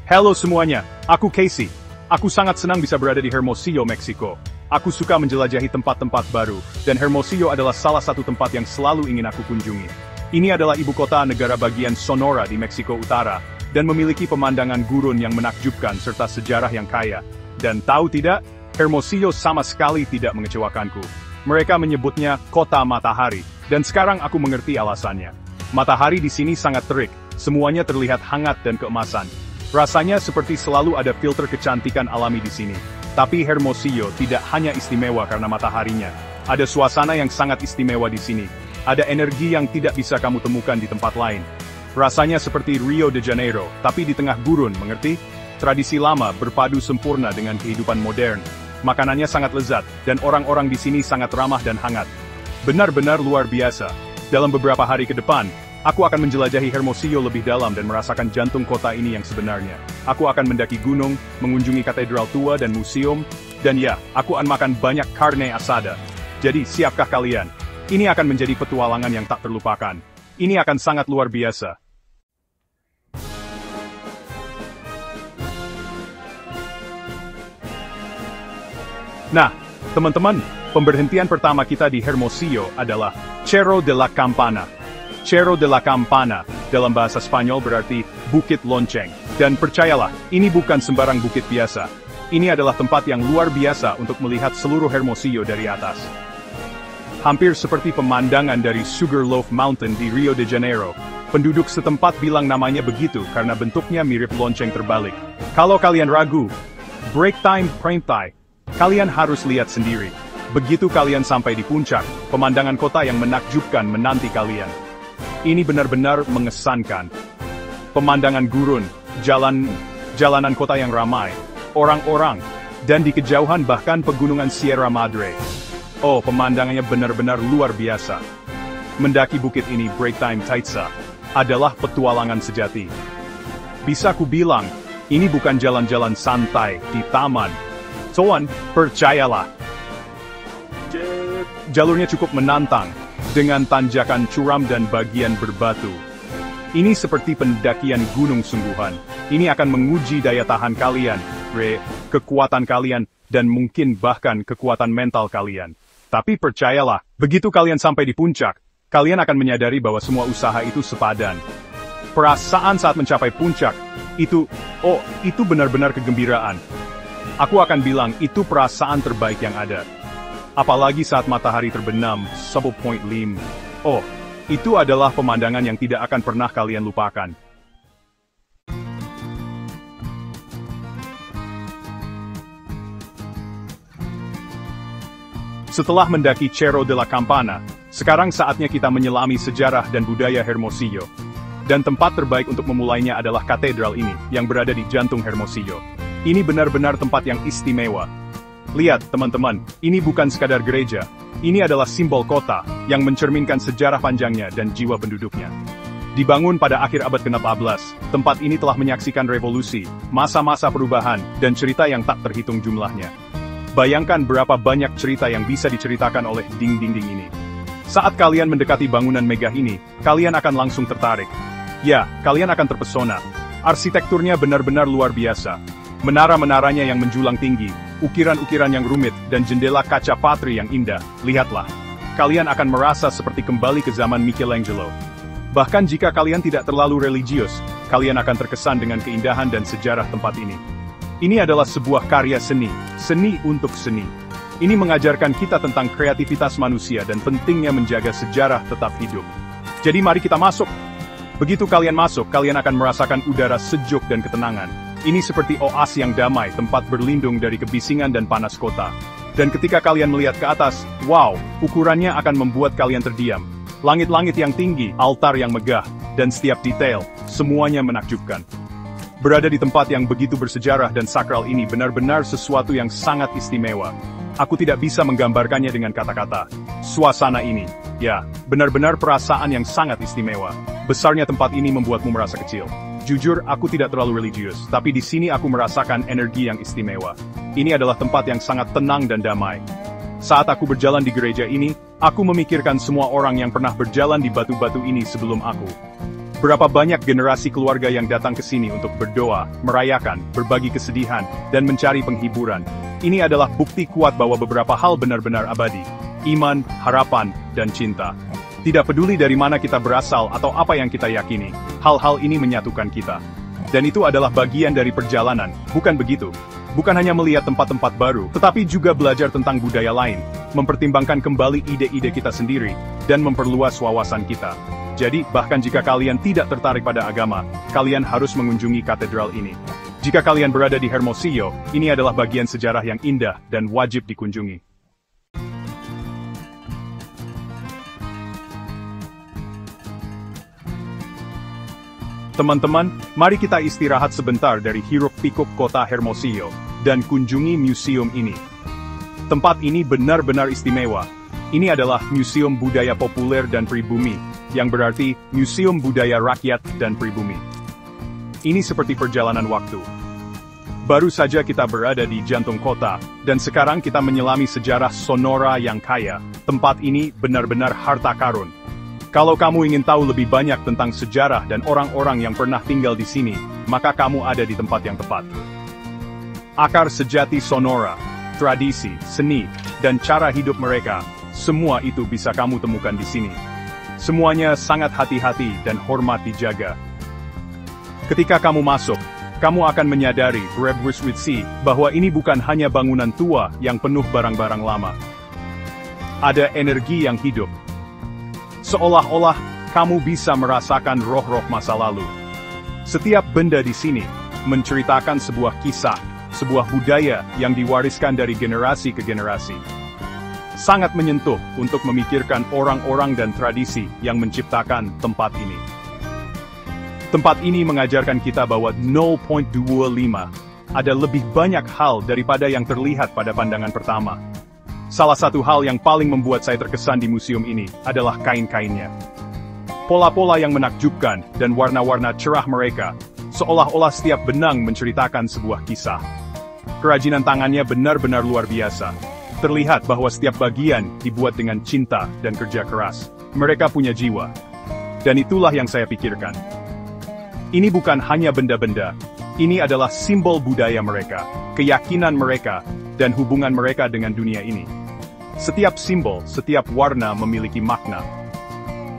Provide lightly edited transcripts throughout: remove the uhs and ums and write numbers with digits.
Halo semuanya, aku Casey. Aku sangat senang bisa berada di Hermosillo, Meksiko. Aku suka menjelajahi tempat-tempat baru, dan Hermosillo adalah salah satu tempat yang selalu ingin aku kunjungi. Ini adalah ibu kota negara bagian Sonora di Meksiko Utara, dan memiliki pemandangan gurun yang menakjubkan serta sejarah yang kaya. Dan tahu tidak, Hermosillo sama sekali tidak mengecewakanku. Mereka menyebutnya Kota Matahari, dan sekarang aku mengerti alasannya. Matahari di sini sangat terik, semuanya terlihat hangat dan keemasan. Rasanya seperti selalu ada filter kecantikan alami di sini. Tapi Hermosillo tidak hanya istimewa karena mataharinya. Ada suasana yang sangat istimewa di sini. Ada energi yang tidak bisa kamu temukan di tempat lain. Rasanya seperti Rio de Janeiro, tapi di tengah gurun, mengerti? Tradisi lama berpadu sempurna dengan kehidupan modern. Makanannya sangat lezat, dan orang-orang di sini sangat ramah dan hangat. Benar-benar luar biasa. Dalam beberapa hari ke depan, aku akan menjelajahi Hermosillo lebih dalam dan merasakan jantung kota ini yang sebenarnya. Aku akan mendaki gunung, mengunjungi katedral tua dan museum, dan ya, aku akan makan banyak carne asada. Jadi, siapkah kalian? Ini akan menjadi petualangan yang tak terlupakan. Ini akan sangat luar biasa. Nah, teman-teman, pemberhentian pertama kita di Hermosillo adalah Cerro de la Campana. Cerro de la Campana, dalam bahasa Spanyol berarti Bukit Lonceng. Dan percayalah, ini bukan sembarang bukit biasa. Ini adalah tempat yang luar biasa untuk melihat seluruh Hermosillo dari atas. Hampir seperti pemandangan dari Sugarloaf Mountain di Rio de Janeiro. Penduduk setempat bilang namanya begitu karena bentuknya mirip lonceng terbalik. Kalau kalian ragu, break time, prime time, kalian harus lihat sendiri. Begitu kalian sampai di puncak, pemandangan kota yang menakjubkan menanti kalian. Ini benar-benar mengesankan. Pemandangan gurun, jalanan kota yang ramai, orang-orang, dan di kejauhan bahkan pegunungan Sierra Madre. Oh, pemandangannya benar-benar luar biasa. Mendaki bukit ini break time Taitsa adalah petualangan sejati. Bisa ku bilang, ini bukan jalan-jalan santai di taman. Soan, percayalah. Jalurnya cukup menantang, dengan tanjakan curam dan bagian berbatu. Ini seperti pendakian gunung sungguhan. Ini akan menguji daya tahan kalian, kekuatan kalian, dan mungkin bahkan kekuatan mental kalian. Tapi percayalah, begitu kalian sampai di puncak, kalian akan menyadari bahwa semua usaha itu sepadan. Perasaan saat mencapai puncak, itu benar-benar kegembiraan. Aku akan bilang itu perasaan terbaik yang ada. Apalagi saat matahari terbenam, 10.5. Oh, itu adalah pemandangan yang tidak akan pernah kalian lupakan. Setelah mendaki Cerro de la Campana, sekarang saatnya kita menyelami sejarah dan budaya Hermosillo. Dan tempat terbaik untuk memulainya adalah katedral ini, yang berada di jantung Hermosillo. Ini benar-benar tempat yang istimewa. Lihat, teman-teman, ini bukan sekadar gereja. Ini adalah simbol kota, yang mencerminkan sejarah panjangnya dan jiwa penduduknya. Dibangun pada akhir abad ke-14, tempat ini telah menyaksikan revolusi, masa-masa perubahan, dan cerita yang tak terhitung jumlahnya. Bayangkan berapa banyak cerita yang bisa diceritakan oleh dinding-dinding ini. Saat kalian mendekati bangunan megah ini, kalian akan langsung tertarik. Ya, kalian akan terpesona. Arsitekturnya benar-benar luar biasa. Menara-menaranya yang menjulang tinggi, ukiran-ukiran yang rumit, dan jendela kaca patri yang indah. Lihatlah. Kalian akan merasa seperti kembali ke zaman Michelangelo. Bahkan jika kalian tidak terlalu religius, kalian akan terkesan dengan keindahan dan sejarah tempat ini. Ini adalah sebuah karya seni, seni untuk seni. Ini mengajarkan kita tentang kreativitas manusia dan pentingnya menjaga sejarah tetap hidup. Jadi mari kita masuk. Begitu kalian masuk, kalian akan merasakan udara sejuk dan ketenangan. Ini seperti oase yang damai, tempat berlindung dari kebisingan dan panas kota. Dan ketika kalian melihat ke atas, wow, ukurannya akan membuat kalian terdiam. Langit-langit yang tinggi, altar yang megah, dan setiap detail, semuanya menakjubkan. Berada di tempat yang begitu bersejarah dan sakral ini benar-benar sesuatu yang sangat istimewa. Aku tidak bisa menggambarkannya dengan kata-kata. Suasana ini, ya, benar-benar perasaan yang sangat istimewa. Besarnya tempat ini membuatmu merasa kecil. Jujur, aku tidak terlalu religius, tapi di sini aku merasakan energi yang istimewa. Ini adalah tempat yang sangat tenang dan damai. Saat aku berjalan di gereja ini, aku memikirkan semua orang yang pernah berjalan di batu-batu ini sebelum aku. Berapa banyak generasi keluarga yang datang ke sini untuk berdoa, merayakan, berbagi kesedihan, dan mencari penghiburan. Ini adalah bukti kuat bahwa beberapa hal benar-benar abadi. Iman, harapan, dan cinta. Tidak peduli dari mana kita berasal atau apa yang kita yakini, hal-hal ini menyatukan kita. Dan itu adalah bagian dari perjalanan, bukan begitu? Bukan hanya melihat tempat-tempat baru, tetapi juga belajar tentang budaya lain, mempertimbangkan kembali ide-ide kita sendiri, dan memperluas wawasan kita. Jadi, bahkan jika kalian tidak tertarik pada agama, kalian harus mengunjungi katedral ini. Jika kalian berada di Hermosillo, ini adalah bagian sejarah yang indah dan wajib dikunjungi. Teman-teman, mari kita istirahat sebentar dari hiruk-pikuk kota Hermosillo, dan kunjungi museum ini. Tempat ini benar-benar istimewa. Ini adalah Museum Budaya Populer dan Pribumi, yang berarti Museum Budaya Rakyat dan Pribumi. Ini seperti perjalanan waktu. Baru saja kita berada di jantung kota, dan sekarang kita menyelami sejarah Sonora yang kaya. Tempat ini benar-benar harta karun. Kalau kamu ingin tahu lebih banyak tentang sejarah dan orang-orang yang pernah tinggal di sini, maka kamu ada di tempat yang tepat. Akar sejati Sonora, tradisi, seni, dan cara hidup mereka, semua itu bisa kamu temukan di sini. Semuanya sangat hati-hati dan hormat dijaga. Ketika kamu masuk, kamu akan menyadari bahwa ini bukan hanya bangunan tua yang penuh barang-barang lama. Ada energi yang hidup. Seolah-olah kamu bisa merasakan roh-roh masa lalu. Setiap benda di sini menceritakan sebuah kisah, sebuah budaya yang diwariskan dari generasi ke generasi. Sangat menyentuh untuk memikirkan orang-orang dan tradisi yang menciptakan tempat ini. Tempat ini mengajarkan kita bahwa 0.25 ada lebih banyak hal daripada yang terlihat pada pandangan pertama. Salah satu hal yang paling membuat saya terkesan di museum ini adalah kain-kainnya. Pola-pola yang menakjubkan dan warna-warna cerah mereka, seolah-olah setiap benang menceritakan sebuah kisah. Kerajinan tangannya benar-benar luar biasa. Terlihat bahwa setiap bagian dibuat dengan cinta dan kerja keras. Mereka punya jiwa. Dan itulah yang saya pikirkan. Ini bukan hanya benda-benda. Ini adalah simbol budaya mereka, keyakinan mereka, dan hubungan mereka dengan dunia ini. Setiap simbol, setiap warna memiliki makna.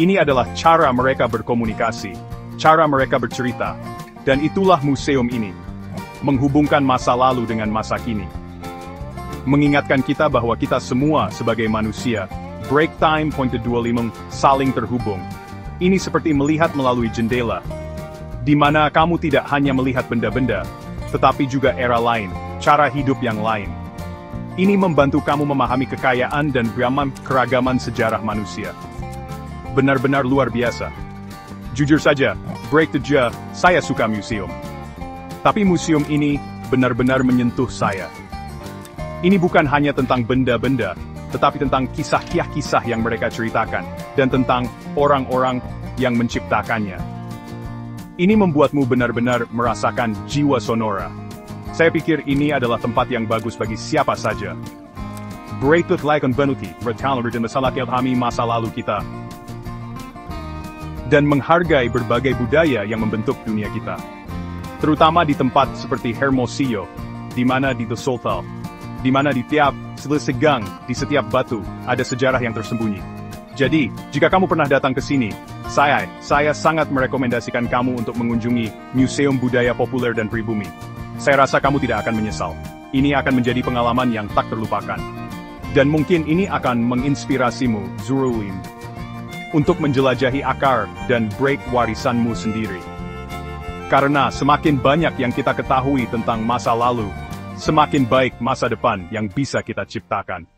Ini adalah cara mereka berkomunikasi, cara mereka bercerita. Dan itulah museum ini. Menghubungkan masa lalu dengan masa kini. Mengingatkan kita bahwa kita semua sebagai manusia, break time .25, saling terhubung. Ini seperti melihat melalui jendela, di mana kamu tidak hanya melihat benda-benda, tetapi juga era lain, cara hidup yang lain. Ini membantu kamu memahami kekayaan dan keragaman sejarah manusia. Benar-benar luar biasa. Jujur saja, break the jaw, saya suka museum. Tapi museum ini benar-benar menyentuh saya. Ini bukan hanya tentang benda-benda, tetapi tentang kisah-kisah yang mereka ceritakan, dan tentang orang-orang yang menciptakannya. Ini membuatmu benar-benar merasakan jiwa Sonora. Saya pikir ini adalah tempat yang bagus bagi siapa saja. Berikut like Benuki, bertalar dan masalah kami masa lalu kita. Dan menghargai berbagai budaya yang membentuk dunia kita. Terutama di tempat seperti Hermosillo, di mana di The Soltal, di mana di tiap selesegang, di setiap batu, ada sejarah yang tersembunyi. Jadi, jika kamu pernah datang ke sini, saya sangat merekomendasikan kamu untuk mengunjungi Museum Budaya Populer dan Pribumi. Saya rasa kamu tidak akan menyesal. Ini akan menjadi pengalaman yang tak terlupakan. Dan mungkin ini akan menginspirasimu, Zurulin, untuk menjelajahi akar dan break warisanmu sendiri. Karena semakin banyak yang kita ketahui tentang masa lalu, semakin baik masa depan yang bisa kita ciptakan.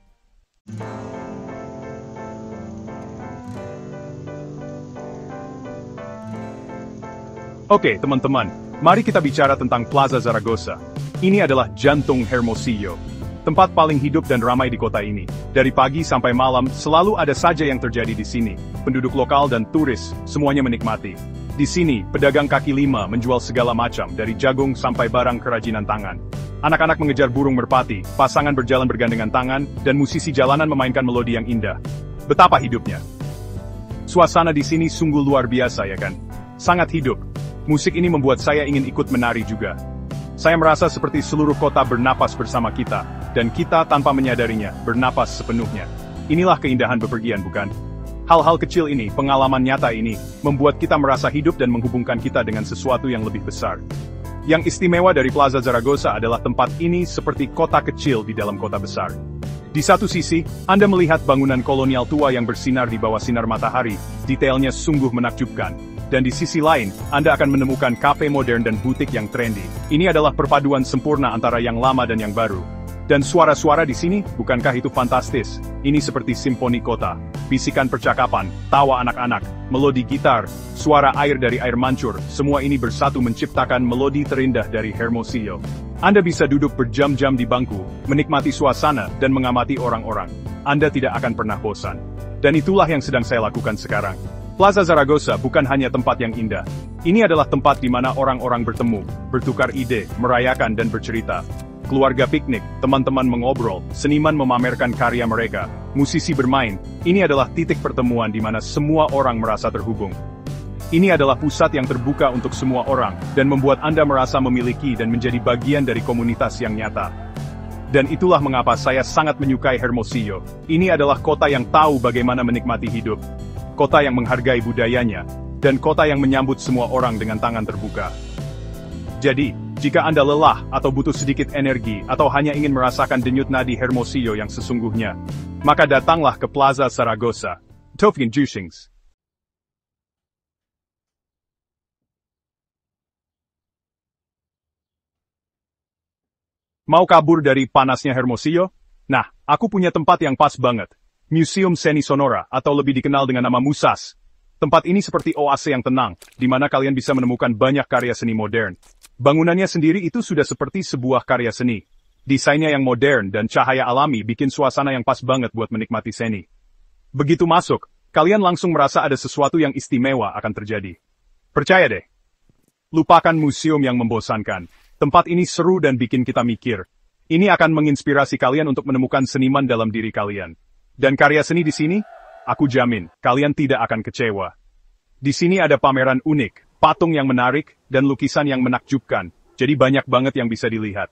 Oke, teman-teman, mari kita bicara tentang Plaza Zaragoza. Ini adalah jantung Hermosillo. Tempat paling hidup dan ramai di kota ini. Dari pagi sampai malam, selalu ada saja yang terjadi di sini. Penduduk lokal dan turis, semuanya menikmati. Di sini, pedagang kaki lima menjual segala macam, dari jagung sampai barang kerajinan tangan. Anak-anak mengejar burung merpati, pasangan berjalan bergandengan tangan, dan musisi jalanan memainkan melodi yang indah. Betapa hidupnya. Suasana di sini sungguh luar biasa, ya kan? sangat hidup. Musik ini membuat saya ingin ikut menari juga. Saya merasa seperti seluruh kota bernapas bersama kita, dan kita tanpa menyadarinya, bernapas sepenuhnya. Inilah keindahan bepergian, bukan? Hal-hal kecil ini, pengalaman nyata ini, membuat kita merasa hidup dan menghubungkan kita dengan sesuatu yang lebih besar. Yang istimewa dari Plaza Zaragoza adalah tempat ini seperti kota kecil di dalam kota besar. Di satu sisi, Anda melihat bangunan kolonial tua yang bersinar di bawah sinar matahari, detailnya sungguh menakjubkan. Dan di sisi lain, Anda akan menemukan kafe modern dan butik yang trendy. Ini adalah perpaduan sempurna antara yang lama dan yang baru. Dan suara-suara di sini, bukankah itu fantastis? Ini seperti simfoni kota. Bisikan percakapan, tawa anak-anak, melodi gitar, suara air dari air mancur, semua ini bersatu menciptakan melodi terindah dari Hermosillo. Anda bisa duduk berjam-jam di bangku, menikmati suasana, dan mengamati orang-orang. Anda tidak akan pernah bosan. Dan itulah yang sedang saya lakukan sekarang. Plaza Zaragoza bukan hanya tempat yang indah. Ini adalah tempat di mana orang-orang bertemu, bertukar ide, merayakan dan bercerita. Keluarga piknik, teman-teman mengobrol, seniman memamerkan karya mereka, musisi bermain. Ini adalah titik pertemuan di mana semua orang merasa terhubung. Ini adalah pusat yang terbuka untuk semua orang, dan membuat Anda merasa memiliki dan menjadi bagian dari komunitas yang nyata. Dan itulah mengapa saya sangat menyukai Hermosillo. Ini adalah kota yang tahu bagaimana menikmati hidup. Kota yang menghargai budayanya, dan kota yang menyambut semua orang dengan tangan terbuka. Jadi, jika Anda lelah atau butuh sedikit energi atau hanya ingin merasakan denyut nadi Hermosillo yang sesungguhnya, maka datanglah ke Plaza Zaragoza. Tofgen Jushings. Mau kabur dari panasnya Hermosillo? Nah, aku punya tempat yang pas banget. Museum Seni Sonora, atau lebih dikenal dengan nama Musas. Tempat ini seperti oase yang tenang, di mana kalian bisa menemukan banyak karya seni modern. Bangunannya sendiri itu sudah seperti sebuah karya seni. Desainnya yang modern dan cahaya alami bikin suasana yang pas banget buat menikmati seni. Begitu masuk, kalian langsung merasa ada sesuatu yang istimewa akan terjadi. Percaya deh. Lupakan museum yang membosankan. Tempat ini seru dan bikin kita mikir. Ini akan menginspirasi kalian untuk menemukan seniman dalam diri kalian. Dan karya seni di sini, aku jamin, kalian tidak akan kecewa. Di sini ada pameran unik, patung yang menarik, dan lukisan yang menakjubkan, jadi banyak banget yang bisa dilihat.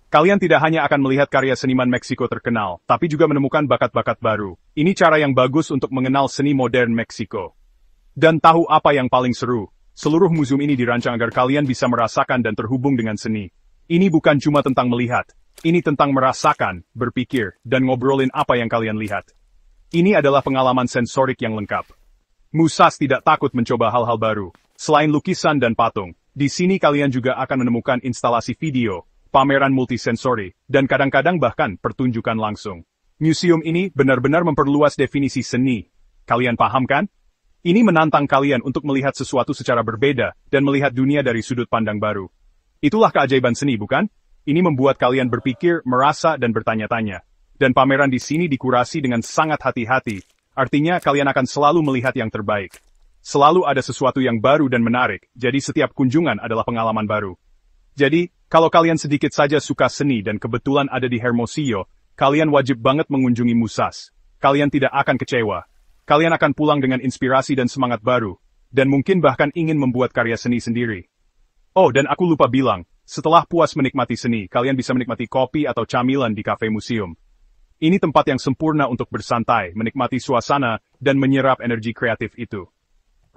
Kalian tidak hanya akan melihat karya seniman Meksiko terkenal, tapi juga menemukan bakat-bakat baru. Ini cara yang bagus untuk mengenal seni modern Meksiko. Dan tahu apa yang paling seru? Seluruh museum ini dirancang agar kalian bisa merasakan dan terhubung dengan seni. Ini bukan cuma tentang melihat. Ini tentang merasakan, berpikir, dan ngobrolin apa yang kalian lihat. Ini adalah pengalaman sensorik yang lengkap. Musas tidak takut mencoba hal-hal baru. Selain lukisan dan patung, di sini kalian juga akan menemukan instalasi video, pameran multisensori, dan kadang-kadang bahkan pertunjukan langsung. Museum ini benar-benar memperluas definisi seni. Kalian paham kan? Ini menantang kalian untuk melihat sesuatu secara berbeda dan melihat dunia dari sudut pandang baru. Itulah keajaiban seni, bukan? Ini membuat kalian berpikir, merasa, dan bertanya-tanya. Dan pameran di sini dikurasi dengan sangat hati-hati. Artinya kalian akan selalu melihat yang terbaik. Selalu ada sesuatu yang baru dan menarik, jadi setiap kunjungan adalah pengalaman baru. Jadi, kalau kalian sedikit saja suka seni dan kebetulan ada di Hermosillo, kalian wajib banget mengunjungi Musas. Kalian tidak akan kecewa. Kalian akan pulang dengan inspirasi dan semangat baru. Dan mungkin bahkan ingin membuat karya seni sendiri. Oh, dan aku lupa bilang. Setelah puas menikmati seni, kalian bisa menikmati kopi atau camilan di kafe museum. Ini tempat yang sempurna untuk bersantai, menikmati suasana, dan menyerap energi kreatif itu.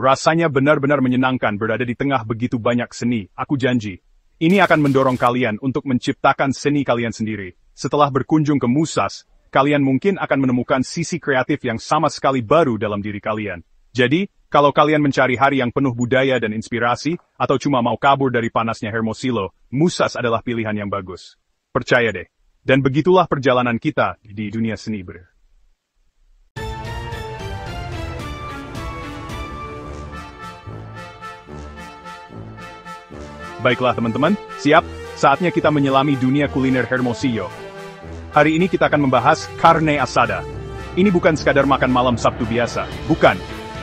Rasanya benar-benar menyenangkan berada di tengah begitu banyak seni, aku janji. Ini akan mendorong kalian untuk menciptakan seni kalian sendiri. Setelah berkunjung ke Musas, kalian mungkin akan menemukan sisi kreatif yang sama sekali baru dalam diri kalian. Jadi, kalau kalian mencari hari yang penuh budaya dan inspirasi, atau cuma mau kabur dari panasnya Hermosillo, Musas adalah pilihan yang bagus. Percaya deh. Dan begitulah perjalanan kita di dunia seni. Baiklah teman-teman, siap? Saatnya kita menyelami dunia kuliner Hermosillo. Hari ini kita akan membahas carne asada. Ini bukan sekadar makan malam Sabtu biasa, bukan.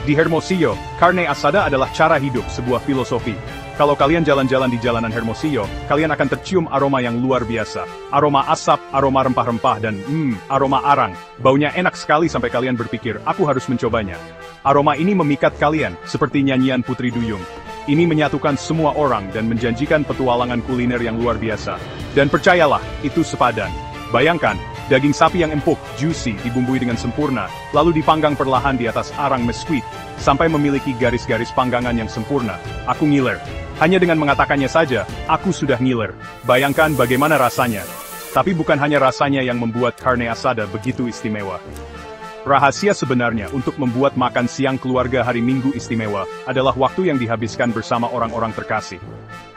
Di Hermosillo, carne asada adalah cara hidup, sebuah filosofi. Kalau kalian jalan-jalan di jalanan Hermosillo, kalian akan tercium aroma yang luar biasa. Aroma asap, aroma rempah-rempah, dan aroma arang. Baunya enak sekali sampai kalian berpikir, aku harus mencobanya. Aroma ini memikat kalian, seperti nyanyian Putri Duyung. Ini menyatukan semua orang dan menjanjikan petualangan kuliner yang luar biasa. Dan percayalah, itu sepadan. Bayangkan, daging sapi yang empuk, juicy, dibumbui dengan sempurna, lalu dipanggang perlahan di atas arang mesquite, sampai memiliki garis-garis panggangan yang sempurna. Aku ngiler. Hanya dengan mengatakannya saja, aku sudah ngiler. Bayangkan bagaimana rasanya. Tapi bukan hanya rasanya yang membuat carne asada begitu istimewa. Rahasia sebenarnya untuk membuat makan siang keluarga hari Minggu istimewa adalah waktu yang dihabiskan bersama orang-orang terkasih.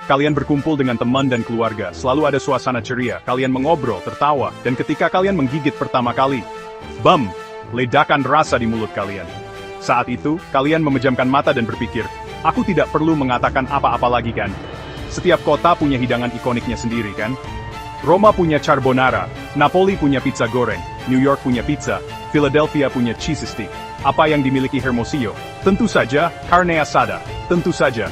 Kalian berkumpul dengan teman dan keluarga, selalu ada suasana ceria, kalian mengobrol, tertawa, dan ketika kalian menggigit pertama kali, bam, ledakan rasa di mulut kalian. Saat itu, kalian memejamkan mata dan berpikir, aku tidak perlu mengatakan apa-apa lagi kan? Setiap kota punya hidangan ikoniknya sendiri kan? Roma punya carbonara, Napoli punya pizza goreng, New York punya pizza, Philadelphia punya cheese stick. Apa yang dimiliki Hermosillo? Tentu saja, carne asada. Tentu saja.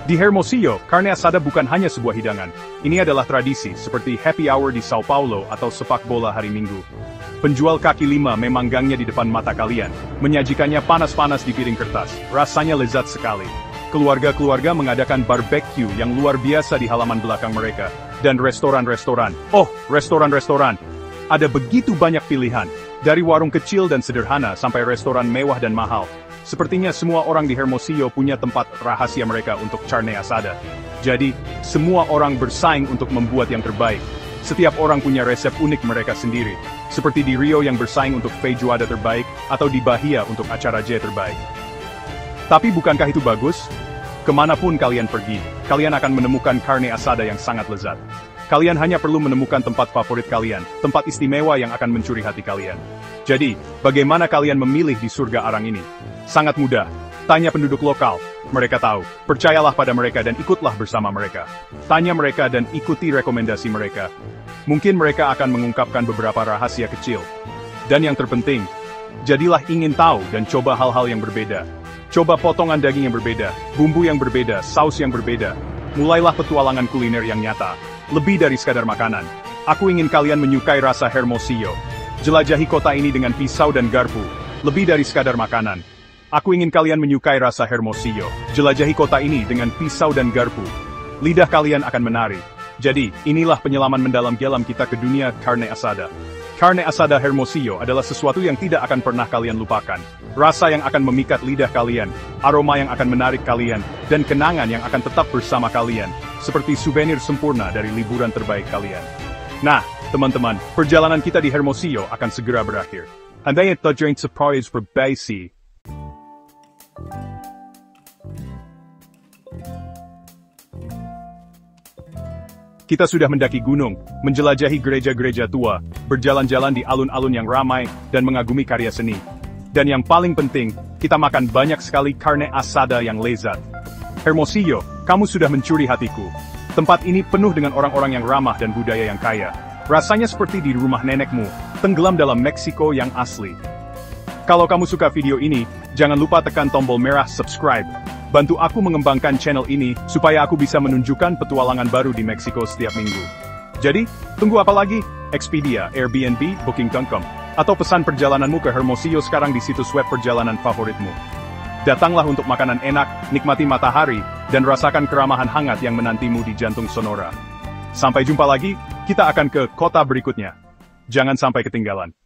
Di Hermosillo, carne asada bukan hanya sebuah hidangan. Ini adalah tradisi, seperti happy hour di Sao Paulo atau sepak bola hari Minggu. Penjual kaki lima memanggangnya di depan mata kalian, menyajikannya panas-panas di piring kertas. Rasanya lezat sekali. Keluarga-keluarga mengadakan barbecue yang luar biasa di halaman belakang mereka. Dan restoran-restoran. Oh, restoran-restoran. Ada begitu banyak pilihan. Dari warung kecil dan sederhana sampai restoran mewah dan mahal. Sepertinya semua orang di Hermosillo punya tempat rahasia mereka untuk carne asada. Jadi, semua orang bersaing untuk membuat yang terbaik. Setiap orang punya resep unik mereka sendiri. Seperti di Rio yang bersaing untuk feijoada terbaik, atau di Bahia untuk acara J terbaik. Tapi bukankah itu bagus? Kemanapun kalian pergi, kalian akan menemukan carne asada yang sangat lezat. Kalian hanya perlu menemukan tempat favorit kalian, tempat istimewa yang akan mencuri hati kalian. Jadi, bagaimana kalian memilih di surga arang ini? Sangat mudah. Tanya penduduk lokal. Mereka tahu. Percayalah pada mereka dan ikutlah bersama mereka. Tanya mereka dan ikuti rekomendasi mereka. Mungkin mereka akan mengungkapkan beberapa rahasia kecil. Dan yang terpenting, jadilah ingin tahu dan coba hal-hal yang berbeda. Coba potongan daging yang berbeda, bumbu yang berbeda, saus yang berbeda. Mulailah petualangan kuliner yang nyata. Lebih dari sekadar makanan. Aku ingin kalian menyukai rasa Hermosillo. Jelajahi kota ini dengan pisau dan garpu. Lebih dari sekadar makanan. Aku ingin kalian menyukai rasa Hermosillo. Jelajahi kota ini dengan pisau dan garpu. Lidah kalian akan menari. Jadi, inilah penyelaman mendalam kita ke dunia carne asada. Carne asada Hermosillo adalah sesuatu yang tidak akan pernah kalian lupakan. Rasa yang akan memikat lidah kalian, aroma yang akan menarik kalian, dan kenangan yang akan tetap bersama kalian. Seperti souvenir sempurna dari liburan terbaik kalian. Nah, teman-teman, perjalanan kita di Hermosillo akan segera berakhir. Andai terjadi surprise berbasi. Kita sudah mendaki gunung, menjelajahi gereja-gereja tua, berjalan-jalan di alun-alun yang ramai, dan mengagumi karya seni. Dan yang paling penting, kita makan banyak sekali carne asada yang lezat. Hermosillo, kamu sudah mencuri hatiku. Tempat ini penuh dengan orang-orang yang ramah dan budaya yang kaya. Rasanya seperti di rumah nenekmu, tenggelam dalam Meksiko yang asli. Kalau kamu suka video ini, jangan lupa tekan tombol merah subscribe. Bantu aku mengembangkan channel ini, supaya aku bisa menunjukkan petualangan baru di Meksiko setiap minggu. Jadi, tunggu apa lagi? Expedia, Airbnb, Booking.com, atau pesan perjalananmu ke Hermosillo sekarang di situs web perjalanan favoritmu. Datanglah untuk makanan enak, nikmati matahari, dan rasakan keramahan hangat yang menantimu di jantung Sonora. Sampai jumpa lagi, kita akan ke kota berikutnya. Jangan sampai ketinggalan.